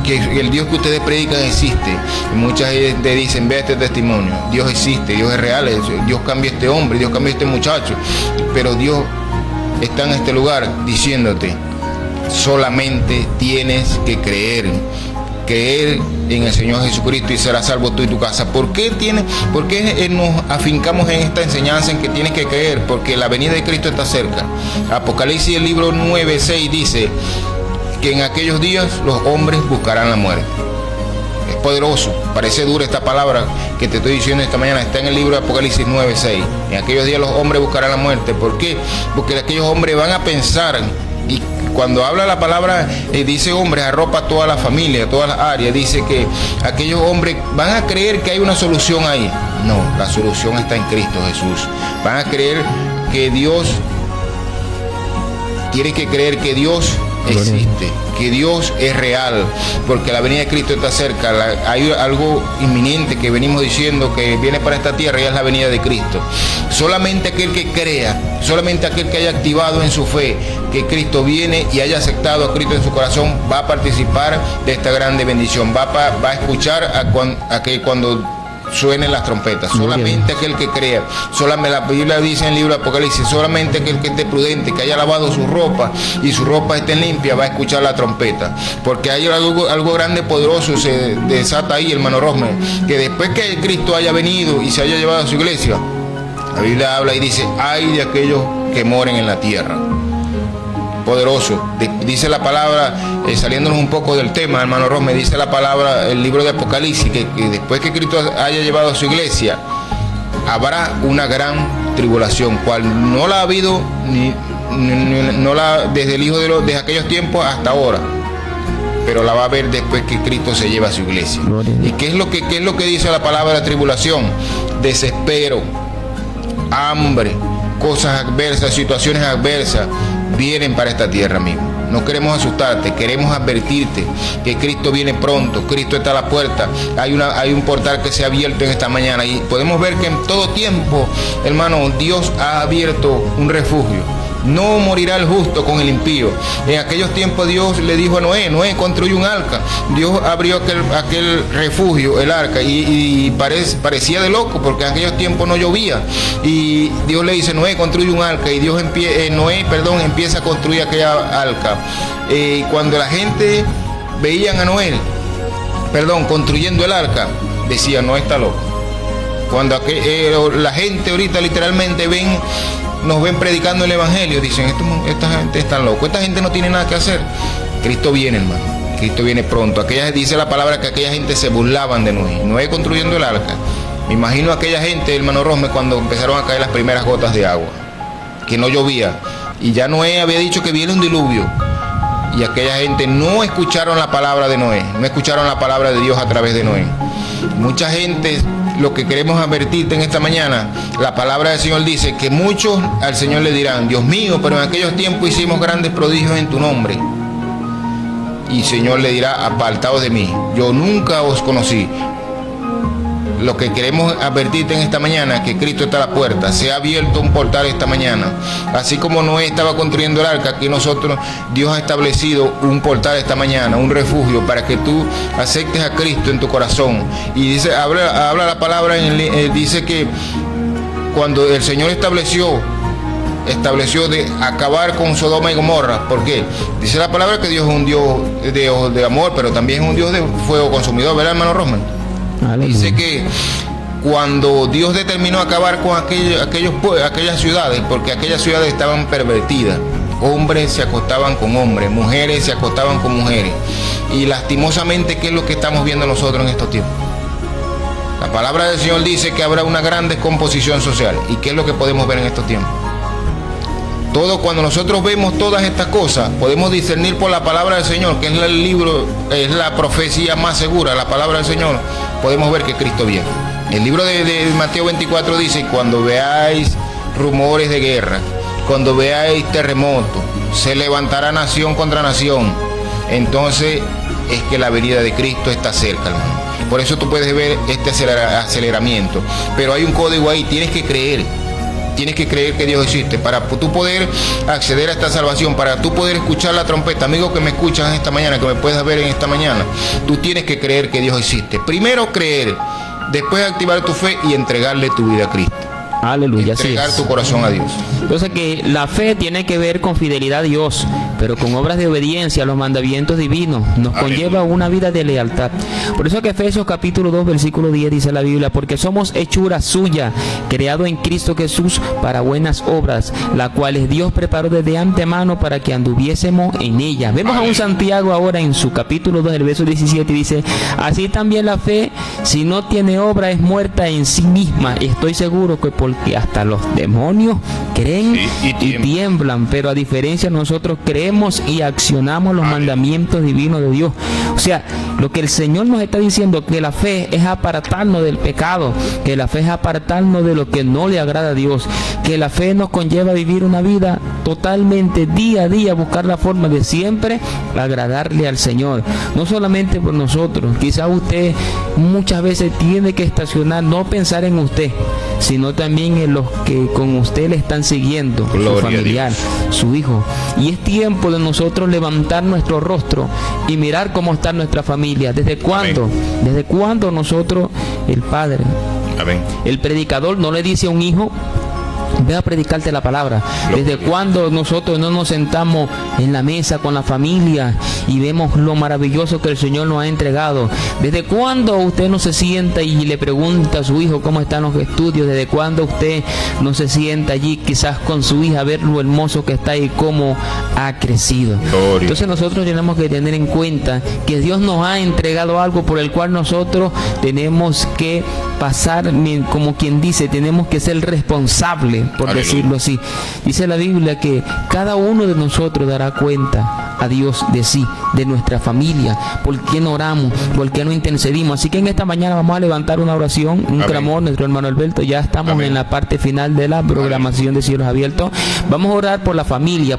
Que el Dios que ustedes predican existe. Y muchas gente dicen, ve este testimonio, Dios existe, Dios es real, Dios cambió a este hombre, Dios cambió a este muchacho. Pero Dios está en este lugar diciéndote, solamente tienes que creer en el Señor Jesucristo y serás salvo tú y tu casa. ¿Por qué nos afincamos en esta enseñanza en que tienes que creer? Porque la venida de Cristo está cerca. Apocalipsis, el libro 9:6 dice que en aquellos días los hombres buscarán la muerte. Es poderoso, parece dura esta palabra que te estoy diciendo esta mañana, está en el libro de Apocalipsis 9:6. En aquellos días los hombres buscarán la muerte. ¿Por qué? Porque aquellos hombres van a pensar, y cuando habla la palabra, dice hombres, arropa toda la familia, todas las áreas. Dice que aquellos hombres van a creer que hay una solución ahí. No, la solución está en Cristo Jesús. Van a creer que Dios, tiene que creer que Dios existe, que Dios es real, porque la venida de Cristo está cerca. Hay algo inminente que venimos diciendo que viene para esta tierra, y es la venida de Cristo. Solamente aquel que crea, solamente aquel que haya activado en su fe que Cristo viene y haya aceptado a Cristo en su corazón, va a participar de esta grande bendición, va a escuchar a que cuando suenen las trompetas. Solamente aquel que crea, solamente, la Biblia dice en el libro de Apocalipsis, solamente aquel que esté prudente, que haya lavado su ropa y su ropa esté limpia, va a escuchar la trompeta. Porque hay algo grande, poderoso, se desata ahí, hermano Rosme, que después que Cristo haya venido y se haya llevado a su iglesia, la Biblia habla y dice, ay de aquellos que moren en la tierra. Poderoso, dice la palabra, saliéndonos un poco del tema, hermano Rosme, dice la palabra, el libro de Apocalipsis, que después que Cristo haya llevado a su iglesia, habrá una gran tribulación, cual no la ha habido desde el Hijo de desde aquellos tiempos hasta ahora, pero la va a haber después que Cristo se lleva a su iglesia. ¿Y qué es lo que dice la palabra de tribulación? Desespero, hambre, cosas adversas, situaciones adversas vienen para esta tierra, amigo. No queremos asustarte, queremos advertirte que Cristo viene pronto, Cristo está a la puerta. Hay un portal que se ha abierto en esta mañana, y podemos ver que en todo tiempo, hermano, Dios ha abierto un refugio. No morirá el justo con el impío. En aquellos tiempos Dios le dijo a Noé, construye un arca. Dios abrió aquel refugio, el arca, y parecía de loco, porque en aquellos tiempos no llovía. Y Dios le dice, Noé, construye un arca. Y Noé empieza a construir aquella arca. Cuando la gente veían a Noé, construyendo el arca, decía, no está loco. Cuando la gente ahorita literalmente nos ven predicando el evangelio, dicen, esta gente está loco, esta gente no tiene nada que hacer. Cristo viene, hermano, Cristo viene pronto. Dice la palabra que aquella gente se burlaban de Noé construyendo el arca. Me imagino a aquella gente, hermano Rosme, cuando empezaron a caer las primeras gotas de agua, que no llovía, y ya Noé había dicho que viene un diluvio, y aquella gente no escucharon la palabra de Noé, no escucharon la palabra de Dios a través de Noé. Mucha gente, lo que queremos advertirte en esta mañana, la palabra del Señor dice que muchos al Señor le dirán, Dios mío, pero en aquellos tiempos hicimos grandes prodigios en tu nombre. Y el Señor le dirá, apartaos de mí, yo nunca os conocí. Lo que queremos advertirte en esta mañana es que Cristo está a la puerta. Se ha abierto un portal esta mañana. Así como Noé estaba construyendo el arca, aquí Dios ha establecido un portal esta mañana, un refugio para que tú aceptes a Cristo en tu corazón. Y dice, habla la palabra, dice que cuando el Señor estableció estableció de acabar con Sodoma y Gomorra. ¿Por qué? Dice la palabra que Dios es un Dios de amor, pero también es un Dios de fuego consumidor, ¿verdad, hermano Rosman? Dice que cuando Dios determinó acabar con aquellas ciudades, porque aquellas ciudades estaban pervertidas, hombres se acostaban con hombres, mujeres se acostaban con mujeres, y lastimosamente, ¿qué es lo que estamos viendo nosotros en estos tiempos? La palabra del Señor dice que habrá una gran descomposición social. ¿Y qué es lo que podemos ver en estos tiempos? Cuando nosotros vemos todas estas cosas, podemos discernir por la palabra del Señor, que es el libro, es la profecía más segura, la palabra del Señor, podemos ver que Cristo viene. El libro de Mateo 24 dice: cuando veáis rumores de guerra, cuando veáis terremotos, se levantará nación contra nación. Entonces es que la venida de Cristo está cerca, hermano. Por eso tú puedes ver este aceleramiento. Pero hay un código ahí, tienes que creer que Dios existe. Para tú poder acceder a esta salvación, para tú poder escuchar la trompeta, amigo que me escuchas esta mañana, que me puedas ver en esta mañana, tú tienes que creer que Dios existe. Primero creer, después activar tu fe y entregarle tu vida a Cristo. Aleluya. Entregar tu corazón a Dios. Entonces que la fe tiene que ver con fidelidad a Dios, pero con obras de obediencia a los mandamientos divinos. Nos conlleva una vida de lealtad. Por eso que Efesios capítulo 2 versículo 10 dice la Biblia: porque somos hechura suya, creado en Cristo Jesús para buenas obras, las cuales Dios preparó desde antemano para que anduviésemos en ellas. Vemos a un Santiago ahora en su capítulo 2, el verso 17, dice: así también la fe, si no tiene obra, es muerta en sí misma. Estoy seguro que porque hasta los demonios creen y tiemblan, pero a diferencia nosotros creemos y accionamos los mandamientos divinos de Dios. O sea, lo que el Señor nos está diciendo, que la fe es apartarnos del pecado, que la fe es apartarnos de lo que no le agrada a Dios, que la fe nos conlleva a vivir una vida totalmente día a día, buscar la forma de siempre agradarle al Señor, no solamente por nosotros. Quizá usted muchas veces tiene que estacionar, no pensar en usted, sino también en los que con usted le están siguiendo, su familiar, su hijo. Y es tiempo de nosotros levantar nuestro rostro y mirar cómo está nuestra familia. ¿Desde cuándo? ¿Desde cuándo nosotros, el padre, el predicador, no le dice a un hijo: ve a predicarte la palabra? ¿Desde cuándo nosotros no nos sentamos en la mesa con la familia y vemos lo maravilloso que el Señor nos ha entregado? ¿Desde cuándo usted no se sienta y le pregunta a su hijo cómo están los estudios? ¿Desde cuándo usted no se sienta allí quizás con su hija a ver lo hermoso que está y cómo ha crecido? Entonces nosotros tenemos que tener en cuenta que Dios nos ha entregado algo por el cual nosotros tenemos que pasar, como quien dice, tenemos que ser responsables, por decirlo así. Dice la Biblia que cada uno de nosotros dará cuenta a Dios de sí, de nuestra familia, por qué no oramos, por qué no intercedimos. Así que en esta mañana vamos a levantar una oración, un clamor. Nuestro hermano Alberto, ya estamos en la parte final de la programación de Cielos Abiertos. Vamos a orar por la familia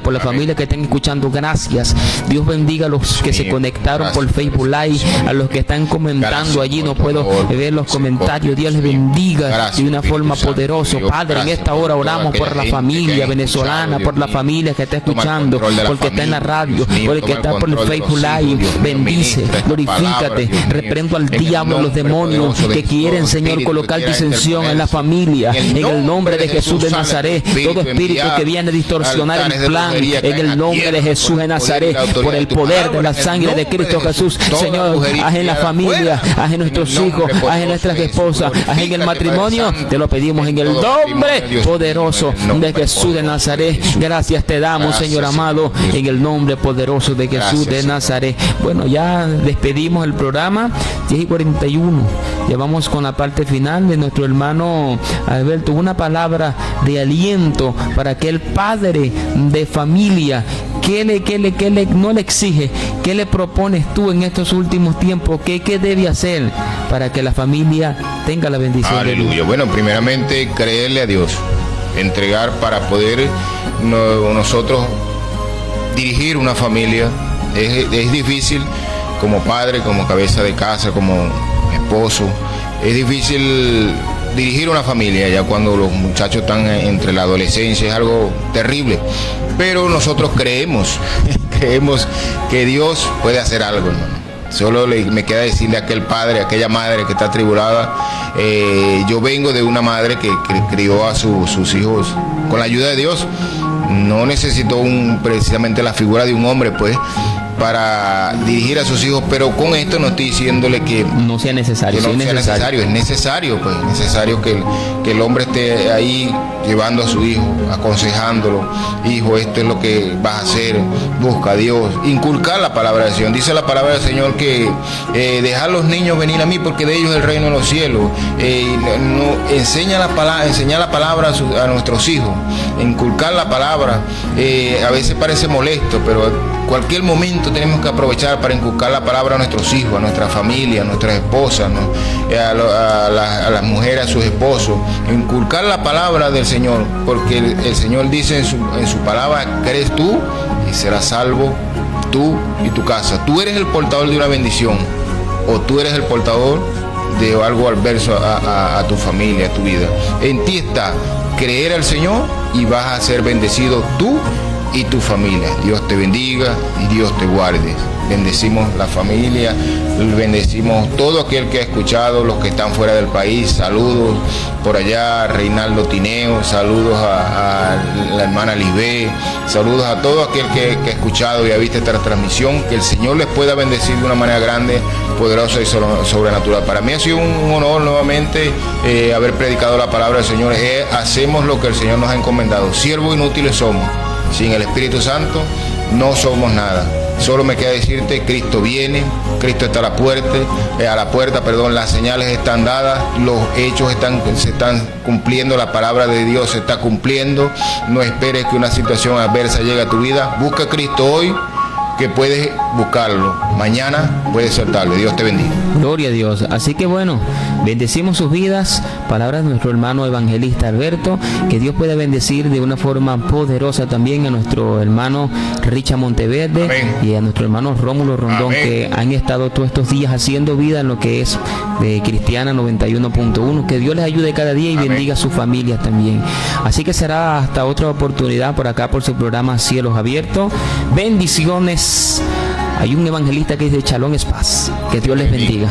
que estén escuchando. Gracias. Dios bendiga a los que se conectaron por Facebook Live, a los que están comentando allí. No puedo ver los comentarios. Dios les bendiga de una forma poderosa. Padre, en esta hora oramos por la familia venezolana, por la familia que está escuchando, porque está en la radio, por el que está por el Facebook Live. Bendice, glorifícate. Reprendo al diablo, los demonios que quieren, Señor, colocar disensión en la familia. En el nombre de Jesús de Nazaret, todo espíritu que viene a distorsionar el plan, en el nombre de Jesús de Nazaret, por el poder de la sangre de Cristo Jesús, Señor, haz en la familia, haz en nuestros hijos, haz en nuestras esposas, haz en el matrimonio. Te lo pedimos en el nombre poderoso de Jesús de Nazaret. Gracias te damos, Señor amado, en el nombre poderoso de Jesús de Nazaret. Bueno, ya despedimos el programa, 10:41. Ya vamos con la parte final de nuestro hermano Alberto. Una palabra de aliento para aquel padre de familia. ¿Qué no le exige? ¿Qué le propones tú en estos últimos tiempos? ¿Qué debe hacer para que la familia tenga la bendición? Aleluya. Bueno, primeramente creerle a Dios, entregar para poder nosotros dirigir una familia. Es difícil como padre, como cabeza de casa, como esposo. Es difícil dirigir una familia ya cuando los muchachos están entre la adolescencia. Es algo terrible, pero nosotros creemos que Dios puede hacer algo, hermano. Solo me queda decirle a aquel padre, a aquella madre que está atribulada. Yo vengo de una madre que crió a sus hijos con la ayuda de Dios. No necesitó precisamente la figura de un hombre, pues, para dirigir a sus hijos, pero con esto no estoy diciéndole que no sea necesario, que no sea necesario. Es necesario, pues, necesario que el hombre esté ahí llevando a su hijo, aconsejándolo: hijo, esto es lo que vas a hacer, busca a Dios, inculcar la palabra del Señor. Dice la palabra del Señor que dejar los niños venir a mí, porque de ellos es el reino de los cielos. Enseñar la palabra a nuestros hijos, inculcar la palabra. A veces parece molesto, pero cualquier momento tenemos que aprovechar para inculcar la palabra a nuestros hijos, a nuestra familia, a nuestras esposas, ¿no? a las mujeres, a sus esposos. Inculcar la palabra del Señor, porque el Señor dice en su palabra: crees tú y serás salvo tú y tu casa. Tú eres el portador de una bendición, o tú eres el portador de algo adverso a tu familia, a tu vida. En ti está creer al Señor y vas a ser bendecido tú y tu familia. Dios te bendiga y Dios te guarde. Bendecimos la familia, bendecimos todo aquel que ha escuchado, los que están fuera del país. Saludos por allá a Reinaldo Tineo, saludos a la hermana Lisbeth, saludos a todo aquel que ha escuchado y ha visto esta transmisión. Que el Señor les pueda bendecir de una manera grande, poderosa y sobrenatural. Para mí ha sido un honor nuevamente haber predicado la palabra del Señor. Hacemos lo que el Señor nos ha encomendado. Siervos inútiles somos. Sin el Espíritu Santo no somos nada. Solo me queda decirte: Cristo viene, Cristo está a la puerta, las señales están dadas, los hechos se están cumpliendo, la palabra de Dios se está cumpliendo. No esperes que una situación adversa llegue a tu vida. Busca a Cristo hoy, que puedes buscarlo. Mañana puede ser tarde. Dios te bendiga. Gloria a Dios. Así que bueno, bendecimos sus vidas. Palabras de nuestro hermano evangelista Alberto. Que Dios pueda bendecir de una forma poderosa también a nuestro hermano Richard Monteverde. Amén. Y a nuestro hermano Rómulo Rondón. Amén. Que han estado todos estos días haciendo vida en lo que es de Cristiana 91.1. Que Dios les ayude cada día y Amén. Bendiga a sus familias también. Así que será hasta otra oportunidad por acá, por su programa Cielos Abiertos. Bendiciones. Hay un evangelista que dice: Shalom es paz. Que Dios les bendiga.